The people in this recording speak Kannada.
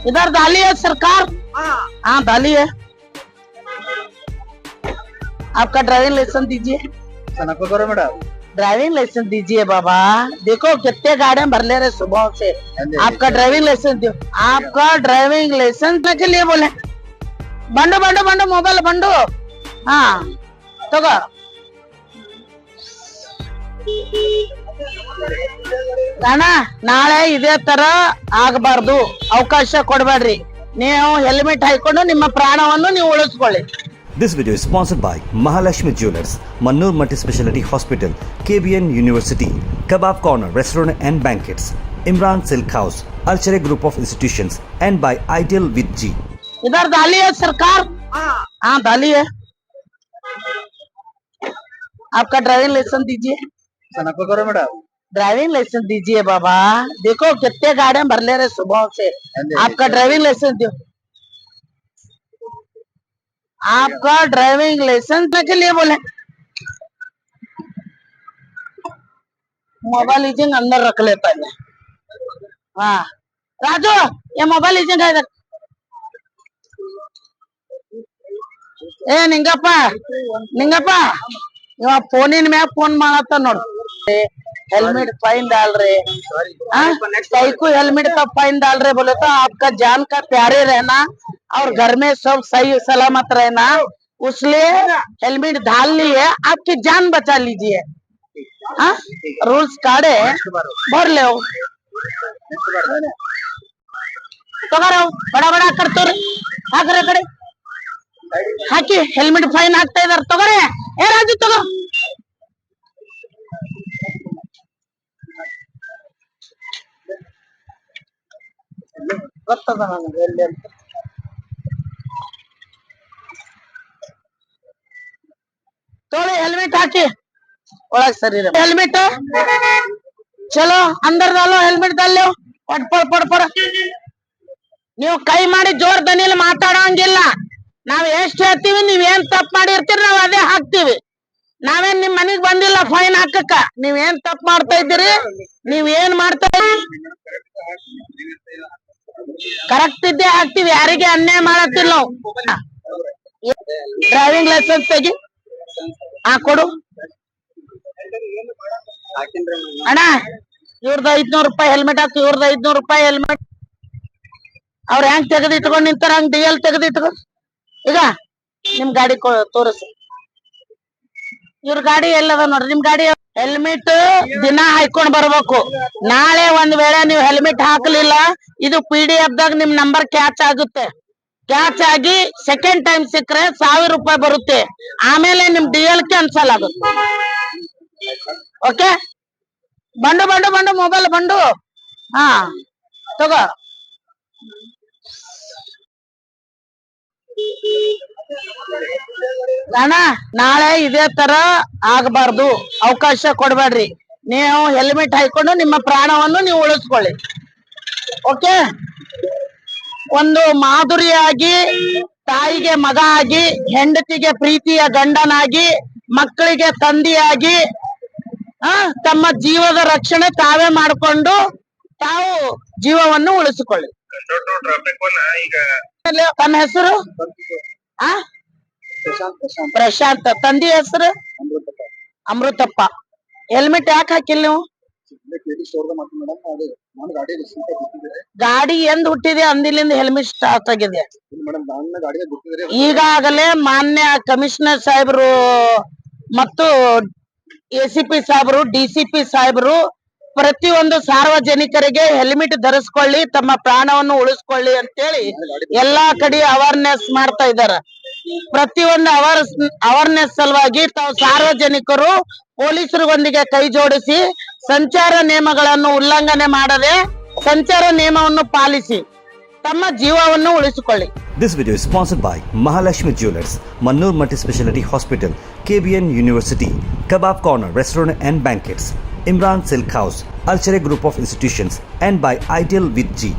इधर डाली है सरकार। हाँ डाली है। आपका ड्राइविंग लाइसेंस दीजिए। करो मैडम। ड्राइविंग लाइसेंस दीजिए बाबा। देखो कितने गाड़ियां भर ले रहे सुबह से। आपका ड्राइविंग लाइसेंस दो। आपका ड्राइविंग लाइसेंस के लिए बोले बंडो बंडो बंडो मोबाइल बंडो। हाँ तगो ಅಣ್ಣ ನಾಳೆ ಇದೇ ತರ ಆಗಬಾರ್ದು, ಅವಕಾಶ ಕೊಡಬೇಡ್ರಿ. ನೀವು ಹೆಲ್ಮೆಟ್ ಹಾಕೊಂಡು ನಿಮ್ಮ ಪ್ರಾಣವನ್ನು ನೀವು ಉಳಿಸ್ಕೊಳ್ಳಿ. This video is sponsored by Mahalakshmi Jewelers, Mannur Multi-Speciality Hospital, KBN University, Kebab Corner Restaurant and Banquets, Imran Silk House, Alchere Group of Institutions, and by Ideal with G. इधर डाली है सरकार। हाँ डाली है। आपका ड्राइविंग लाइसेंस दीजिए। करो मैडम। ड्राइविंग लाइसेंस दीजिए बाबा। देखो कितने गाड़ियां भर ले रहे सुबह से। आपका ड्राइविंग लाइसेंस दो। आपका ड्राइविंग लाइसेंस के लिए बोले मोबाइल लीजिंग अंदर रख ले पहले। हाँ राजू ये मोबाइल लीजिंग है इधर। ए निंगप्ಪ निंगप्ಪ इवा फोनिन में फोन मारता नोड। हेलमेट फाइन डाल रहे। सही को हेलमेट का फाइन डाल रहे बोले तो आपका जान का प्यारे रहना और घर में सब सही सलामत रहना, उसलिए हेलमेट डाल लिए, आपकी जान बचा लीजिए। हाँ रूल्स काढ़े भर ले तो बड़ा बड़ा करतो हाकरे कड़े ಹಾಕಿ ಹೆಲ್ಮೆಟ್ ಫೈನ್ ಹಾಕ್ತಾ ಇದಾರೆ ತಗೋರೆ. ಏ ರಾಜು ತಗೋ. ಗೊತ್ತದ ನನಗೆ ಎಲ್ಲಿ ಅಂತ. ತೋಳಿ ಹೆಲ್ಮೆಟ್ ಹಾಕಿ ಒಳಗ್ ಸರಿ ಹೆಲ್ಮೆಟ್ ಚಲೋ ಅಂದರ್ डालो ಹೆಲ್ಮೆಟ್ डालो ಪಡ್ ಪಡ್ ಪಡ್ ಪಡ್. ನೀವು ಕೈ ಮಾಡಿ ಜೋರ್ ದನಿಯಲ್ಲಿ ಮಾತಾಡೋಂಗಿಲ್ಲ. ನಾವ್ ಎಷ್ಟ್ ಹೇಳ್ತೀವಿ ನೀವ್ ಏನ್ ತಪ್ಪು ಮಾಡಿರ್ತೀರಿ ನಾವ್ ಅದೇ ಹಾಕ್ತಿವಿ. ನಾವೇನ್ ನಿಮ್ ಮನಿಗ್ ಬಂದಿಲ್ಲ ಫೈನ್ ಹಾಕಕ್ಕ. ನೀವ್ ಏನ್ ತಪ್ಪು ಮಾಡ್ತಾ ಇದ್ದೀರಿ, ನೀವ್ ಏನ್ ಮಾಡ್ತಾ ಕರೆಕ್ಟ್ ಇದ್ದೇ ಹಾಕ್ತಿವಿ, ಯಾರಿಗೆ ಅನ್ಯಾಯ ಮಾಡತ್ತಿಲ್ಲ ನಾವು. ಡ್ರೈವಿಂಗ್ ಲೈಸೆನ್ಸ್ ತೆಗಿ. ಹಾ ಕೊಡು ಅಣ್ಣ. ಇವ್ರದ್ದು 500 ರೂಪಾಯಿ ಹೆಲ್ಮೆಟ್ ಹಾಕಿ. ಇವ್ರದ್ದು 500 ರೂಪಾಯಿ ಹೆಲ್ಮೆಟ್. ಅವ್ರ ಹೆಂಗ್ ತೆಗೆದಿಟ್ಕೊಂಡ್ ನಿಂತಾರ ಹಂಗ್ ಡಿಎಲ್ ತೆಗೆದಿಟ್ಕೊ. ಈಗ ನಿಮ್ ಗಾಡಿ ತೋರಿಸಿ. ಇವ್ರ ಗಾಡಿ ಎಲ್ಲದ ನೋಡ್ರಿ. ನಿಮ್ ಗಾಡಿ ಹೆಲ್ಮೆಟ್ ದಿನ ಹಾಕೊಂಡ್ ಬರ್ಬೇಕು. ನಾಳೆ ಒಂದ್ ವೇಳೆ ನೀವು ಹೆಲ್ಮೆಟ್ ಹಾಕ್ಲಿಲ್ಲ, ಇದು PDF ದಾಗ ನಿಮ್ ನಂಬರ್ ಕ್ಯಾಚ್ ಆಗುತ್ತೆ. ಕ್ಯಾಚ್ ಆಗಿ ಸೆಕೆಂಡ್ ಟೈಮ್ ಸಿಕ್ಕರೆ 1000 ರೂಪಾಯಿ ಬರುತ್ತೆ. ಆಮೇಲೆ ನಿಮ್ DL ಕ್ಯಾನ್ಸಲ್ ಆಗುತ್ತೆ. ಓಕೆ ಬಂಡು ಬಂಡು ಬಂಡು ಮೊಬೈಲ್ ಬಂಡು. ಹಾ ತಗೋ. ಅಣ್ಣ ನಾಳೆ ಇದೇ ತರ ಆಗಬಾರ್ದು, ಅವಕಾಶ ಕೊಡಬೇಡ್ರಿ. ನೀವು ಹೆಲ್ಮೆಟ್ ಹಾಕೊಂಡು ನಿಮ್ಮ ಪ್ರಾಣವನ್ನು ನೀವು ಉಳಿಸ್ಕೊಳ್ಳಿ. ಓಕೆ ಒಂದು ಮಾಧುರಿಯಾಗಿ, ತಾಯಿಗೆ ಮಗ ಆಗಿ, ಹೆಂಡತಿಗೆ ಪ್ರೀತಿಯ ಗಂಡನಾಗಿ, ಮಕ್ಕಳಿಗೆ ತಂದೆಯಾಗಿ ತಮ್ಮ ಜೀವದ ರಕ್ಷಣೆ ತಾವೇ ಮಾಡಿಕೊಂಡು ತಾವು ಜೀವವನ್ನು ಉಳಿಸಿಕೊಳ್ಳಿ. ತಮ್ಮ ಹೆಸರು ಪ್ರಶಾಂತ್. ತಂದೆ ಹೆಸರು ಅಮೃತಪ್ಪ. ಹೆಲ್ಮೆಟ್ ಯಾಕೆ ಹಾಕಿಲ್ಲ ನೀವು? ಗಾಡಿ ಎಂದ್ ಹುಟ್ಟಿದೆ ಅಂದಿಲಿಂದ ಹೆಲ್ಮೆಟ್ ಸ್ಟಾರ್ಟ್ ಆಗಿದೆ. ಈಗಾಗಲೇ ಮಾನ್ಯ ಕಮಿಷನರ್ ಸಾಹೇಬರು ಮತ್ತು ACP ಸಾಹೇಬರು, DCP ಸಾಹೇಬರು ಪ್ರತಿಯೊಂದು ಸಾರ್ವಜನಿಕರಿಗೆ ಹೆಲ್ಮೆಟ್ ಧರಿಸ್ಕೊಳ್ಳಿ, ತಮ್ಮ ಪ್ರಾಣವನ್ನು ಉಳಿಸ್ಕೊಳ್ಳಿ ಅಂತೇಳಿ ಎಲ್ಲಾ ಕಡೆ ಅವೇರ್ನೆಸ್ ಮಾಡ್ತಾ ಇದ್ದಾರೆ. ಪ್ರತಿಯೊಂದು ಅವೇರ್ನೆಸ್ ಸಲುವಾಗಿ ತಾವು ಸಾರ್ವಜನಿಕರು ಪೊಲೀಸರಿಗೊಂದಿಗೆ ಕೈ ಜೋಡಿಸಿ ಸಂಚಾರ ನಿಯಮಗಳನ್ನು ಉಲ್ಲಂಘನೆ ಮಾಡದೆ ಸಂಚಾರ ನಿಯಮವನ್ನು ಪಾಲಿಸಿ ತಮ್ಮ ಜೀವವನ್ನು ಉಳಿಸಿಕೊಳ್ಳಿ. This video is sponsored by Mahalakshmi Jewelers, Mannur Multi-Speciality Hospital, KBN University, Kebab Corner Restaurant and Banquets, Imran Silk House, Alchere Group of Institutions, and by Ideal with G.